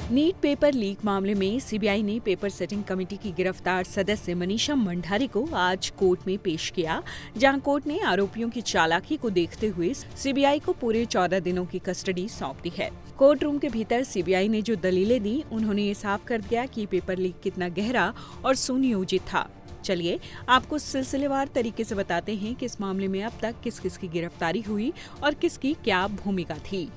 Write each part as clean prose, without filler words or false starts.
NEET paper leak मामले में CBI ने पेपर सेटिंग कमेटी की गिरफ्तार सदस्य मनीषा मंडारी को आज कोर्ट में पेश किया, जहां कोर्ट ने आरोपियों की चालाकी को देखते हुए सीबीआई को पूरे 14 दिनों की कस्टडी सौंप दी है। कोर्ट रूम के भीतर सीबीआई ने जो दलीलें दी, उन्होंने ये साफ कर दिया कि पेपर लीक कितना गहरा और सुनियोजित था। चलिए आपको सिलसिलेवार तरीके से बताते हैं कि इस मामले में अब तक किस किस की गिरफ्तारी हुई और किसकी क्या भूमिका थी।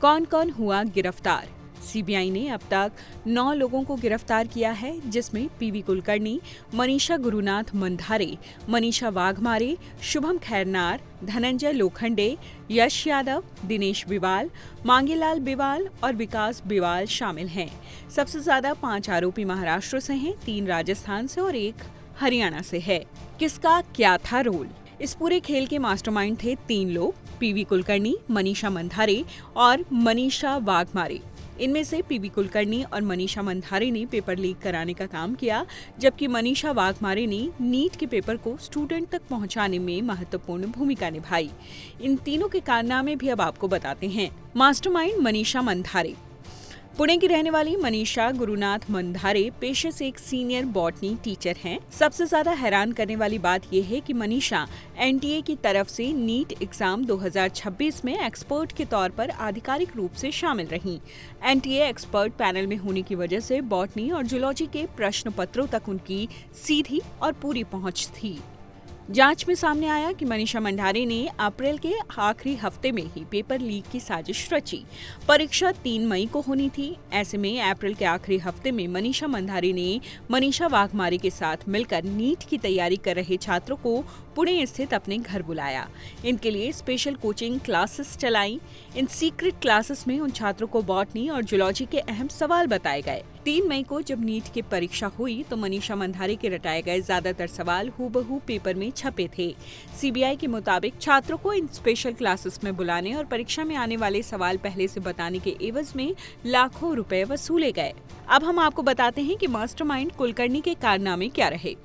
कौन कौन हुआ गिरफ्तार? सीबीआई ने अब तक 9 लोगों को गिरफ्तार किया है, जिसमें पीवी कुलकर्णी, मनीषा गुरुनाथ मंधारे, मनीषा वाघमारे, शुभम खैरनार, धनंजय लोखंडे, यश यादव, दिनेश बिवाल, मांगेलाल बिवाल और विकास बिवाल शामिल हैं। सबसे ज्यादा 5 आरोपी महाराष्ट्र से हैं, 3 राजस्थान से और 1 हरियाणा से है। किसका क्या था रोल? इस पूरे खेल के मास्टरमाइंड थे 3 लोग, पीवी कुलकर्णी, मनीषा मंधारे और मनीषा वाघमारे। इनमें से पीवी कुलकर्णी और मनीषा मंधारे ने पेपर लीक कराने का काम किया, जबकि मनीषा वाघमारे ने नीट के पेपर को स्टूडेंट तक पहुंचाने में महत्वपूर्ण भूमिका निभाई। इन तीनों के कारनामे भी अब आपको बताते हैं। मास्टरमाइंड मनीषा मंधारे। पुणे की रहने वाली मनीषा गुरुनाथ मंधारे पेशे से एक सीनियर बॉटनी टीचर हैं। सबसे ज्यादा हैरान करने वाली बात यह है कि मनीषा एनटीए की तरफ से नीट एग्जाम 2026 में एक्सपर्ट के तौर पर आधिकारिक रूप से शामिल रहीं। एनटीए एक्सपर्ट पैनल में होने की वजह से बॉटनी और जूलॉजी के प्रश्न पत्रों तक उनकी सीधी और पूरी पहुंच थी। जांच में सामने आया कि मनीषा मंधारे ने अप्रैल के आखिरी हफ्ते में ही पेपर लीक की साजिश रची। परीक्षा 3 मई को होनी थी। ऐसे में अप्रैल के आखिरी हफ्ते में मनीषा मंधारे ने मनीषा वाघमारे के साथ मिलकर नीट की तैयारी कर रहे छात्रों को पुणे स्थित अपने घर बुलाया। इनके लिए स्पेशल कोचिंग क्लासेस चलाई। इन सीक्रेट क्लासेस में उन छात्रों को बॉटनी और जूलॉजी के अहम सवाल बताए गए। 3 मई को जब नीट की परीक्षा हुई तो मनीषा मंधारे के रटाए गए ज्यादातर सवाल हूबहू पेपर में छपे थे। सीबीआई के मुताबिक छात्रों को इन स्पेशल क्लासेस में बुलाने और परीक्षा में आने वाले सवाल पहले से बताने के एवज में लाखों रुपए वसूले गए। अब हम आपको बताते हैं कि मास्टरमाइंड कुलकर्णी के कारनामे क्या रहे।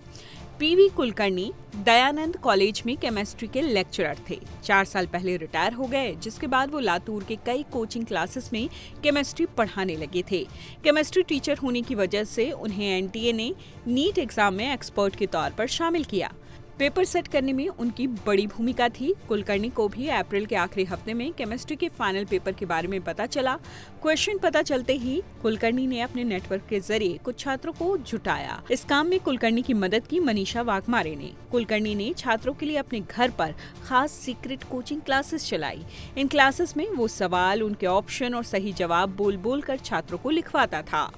पीवी कुलकर्णी दयानंद कॉलेज में केमिस्ट्री के लेक्चरर थे। 4 साल पहले रिटायर हो गए, जिसके बाद वो लातूर के कई कोचिंग क्लासेस में केमिस्ट्री पढ़ाने लगे थे। केमिस्ट्री टीचर होने की वजह से उन्हें एनटीए ने नीट एग्जाम में एक्सपर्ट के तौर पर शामिल किया। पेपर सेट करने में उनकी बड़ी भूमिका थी। कुलकर्णी को भी अप्रैल के आखिरी हफ्ते में केमिस्ट्री के फाइनल पेपर के बारे में पता चला। क्वेश्चन पता चलते ही कुलकर्णी ने अपने नेटवर्क के जरिए कुछ छात्रों को जुटाया। इस काम में कुलकर्णी की मदद की मनीषा वाघमारे ने। कुलकर्णी ने छात्रों के लिए अपने घर पर खास सीक्रेट कोचिंग क्लासेस चलाई। इन क्लासेस में वो सवाल, उनके ऑप्शन और सही जवाब बोल बोल कर छात्रों को लिखवाता था।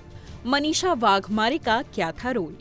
मनीषा वाघमारे का क्या था रोल?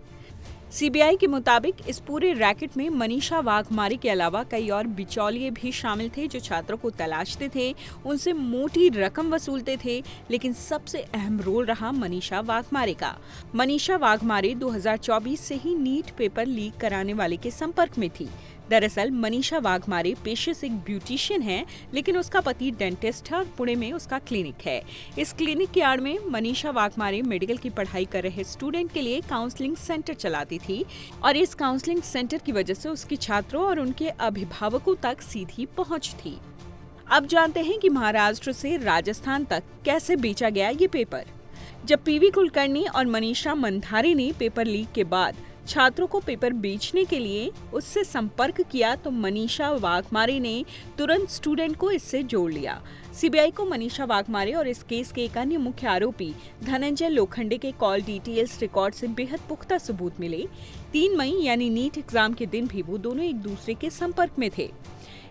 सीबीआई के मुताबिक इस पूरे रैकेट में मनीषा वाघमारे के अलावा कई और बिचौलिए भी शामिल थे, जो छात्रों को तलाशते थे, उनसे मोटी रकम वसूलते थे। लेकिन सबसे अहम रोल रहा मनीषा वाघमारे का। मनीषा वाघमारे 2024 से ही नीट पेपर लीक कराने वाले के संपर्क में थी। दरअसल मनीषा वाघमारे पेशे से एक ब्यूटिशियन है, लेकिन उसका पति डेंटिस्ट है और पुणे में उसका क्लिनिक है। इस क्लिनिक के आड़ में मनीषा वाघमारे मेडिकल की पढ़ाई कर रहे स्टूडेंट के लिए काउंसलिंग सेंटर चलाती थी और इस काउंसलिंग सेंटर की वजह से उसकी छात्रों और उनके अभिभावकों तक सीधी पहुंच थी। अब जानते हैं कि महाराष्ट्र से राजस्थान तक कैसे बेचा गया ये पेपर। जब पीवी कुलकर्णी और मनीषा मंधारे ने पेपर लीक के बाद छात्रों को पेपर बेचने के लिए उससे संपर्क किया तो मनीषा वाघमारे ने तुरंत स्टूडेंट को इससे जोड़ लिया। सीबीआई को मनीषा वाघमारे और इस केस के एक अन्य मुख्य आरोपी धनंजय लोखंडे के कॉल डिटेल्स रिकॉर्ड से बेहद पुख्ता सबूत मिले। 3 मई यानी नीट एग्जाम के दिन भी वो दोनों एक दूसरे के संपर्क में थे।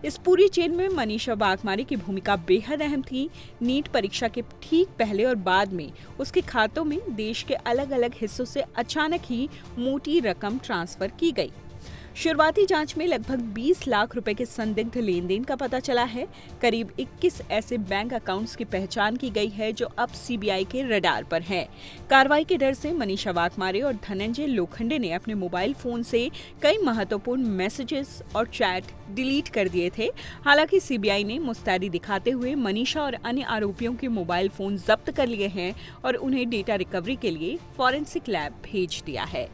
इस पूरी चेन में मनीषा वाघमारे की भूमिका बेहद अहम थी। नीट परीक्षा के ठीक पहले और बाद में उसके खातों में देश के अलग अलग हिस्सों से अचानक ही मोटी रकम ट्रांसफर की गई। शुरुआती जांच में लगभग 20 लाख रुपए के संदिग्ध लेन देन का पता चला है। करीब 21 ऐसे बैंक अकाउंट्स की पहचान की गई है जो अब सीबीआई के रडार पर हैं। कार्रवाई के डर से मनीषा वाघमारे और धनंजय लोखंडे ने अपने मोबाइल फोन से कई महत्वपूर्ण मैसेजेस और चैट डिलीट कर दिए थे। हालांकि सीबीआई ने मुस्तैदी दिखाते हुए मनीषा और अन्य आरोपियों के मोबाइल फोन जब्त कर लिए हैं और उन्हें डेटा रिकवरी के लिए फॉरेंसिक लैब भेज दिया है।